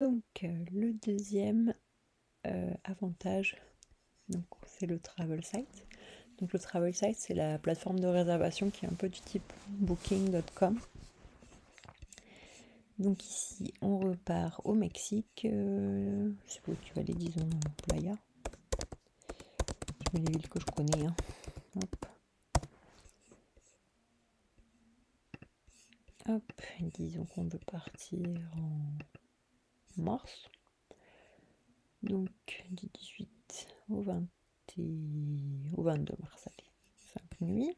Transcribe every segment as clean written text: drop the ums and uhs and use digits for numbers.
Donc le deuxième avantage, donc c'est le travel site. Donc le travel site, c'est la plateforme de réservation qui est un peu du type booking.com. Donc ici on repart au Mexique, je sais pas où tu vas aller, disons Playa. Je mets les villes que je connais, hein. Hop. Hop, disons qu'on veut partir en mars. Donc du 18 au 22 mars, allez, 5 nuits.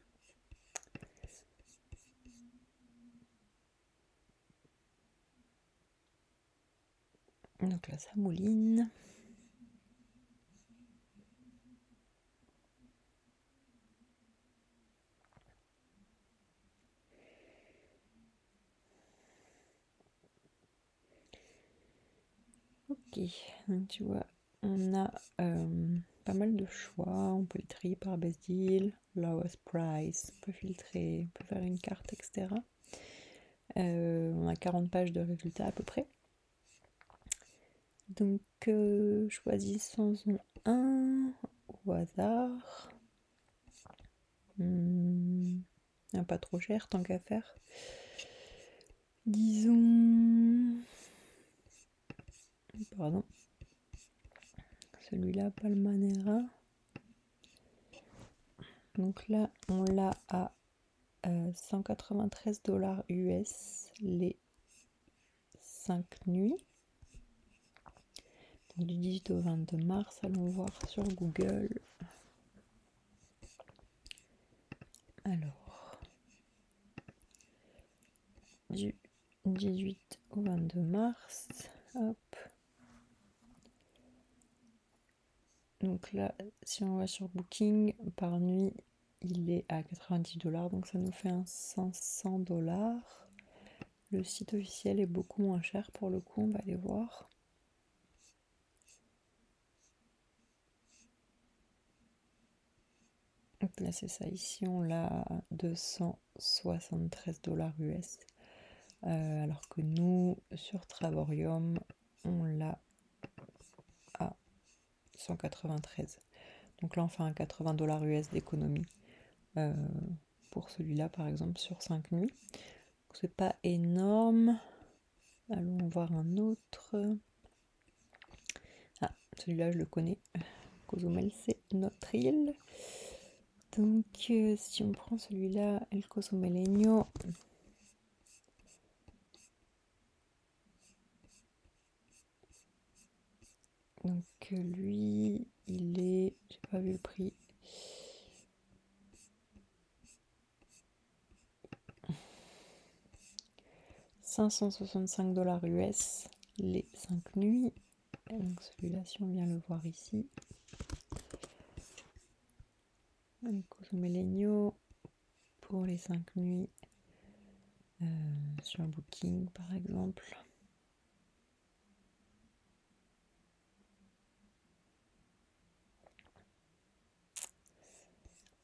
Donc là ça mouline. Ok, donc tu vois, on a pas mal de choix. On peut le trier par best deal, lowest price, on peut filtrer, on peut faire une carte, etc. On a 40 pages de résultats à peu près. Donc choisissons un au hasard. Pas trop cher tant qu'à faire. Disons... Pardon. Celui-là, Palmanera. Donc là, on l'a à 193 $ US les 5 nuits. Donc du 18 au 22 mars, allons voir sur Google. Alors, du 18 au 22 mars, hop. Donc là, si on va sur Booking, par nuit, il est à 90 $, donc ça nous fait un 500 $. Le site officiel est beaucoup moins cher pour le coup, on va aller voir. Donc là c'est ça, ici on l'a à 273 $ US. Alors que nous, sur Travorium, on l'a à 193. Donc là on fait un 80 $ US d'économie. Pour celui-là par exemple sur 5 nuits. C'est pas énorme. Allons voir un autre. Ah, celui-là je le connais. Cozumel, c'est notre île. Donc si on prend celui-là, El Cozumeleño, donc lui, il est, j'ai pas vu le prix. $565 US les 5 nuits. Donc celui-là, si on vient le voir ici. El Cozumeleño pour les 5 nuits sur un Booking par exemple.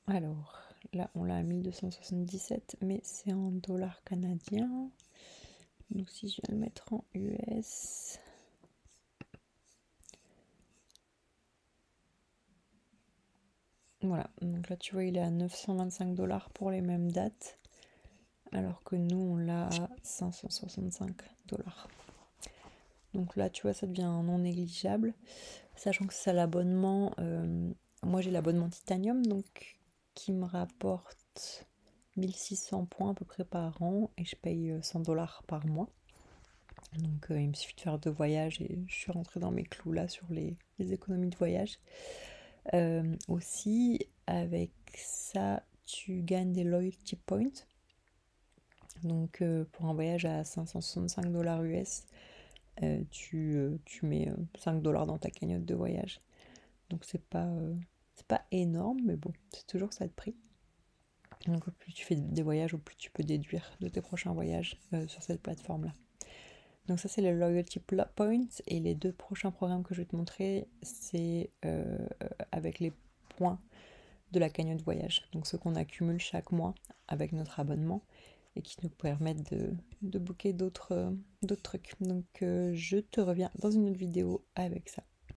Alors là on l'a à 1277 mais c'est en dollars canadiens. Donc si je viens le mettre en US, voilà, donc là tu vois il est à 925 $ pour les mêmes dates, alors que nous on l'a à 565 $. Donc là tu vois ça devient non négligeable, sachant que c'est l'abonnement, moi j'ai l'abonnement Titanium donc qui me rapporte 1600 points à peu près par an et je paye 100 $ par mois. Donc il me suffit de faire 2 voyages et je suis rentrée dans mes clous là sur les économies de voyage. Aussi, avec ça, tu gagnes des loyalty points. Donc pour un voyage à 565 $ US, tu mets 5 $ dans ta cagnotte de voyage. Donc c'est pas énorme, mais bon, c'est toujours ça de prix. Donc au plus tu fais des voyages, au plus tu peux déduire de tes prochains voyages sur cette plateforme-là. Donc ça c'est le Loyalty Points, et les 2 prochains programmes que je vais te montrer, c'est avec les points de la cagnotte voyage. Donc ce qu'on accumule chaque mois avec notre abonnement. et qui nous permettent de booker d'autres trucs. Donc je te reviens dans une autre vidéo avec ça.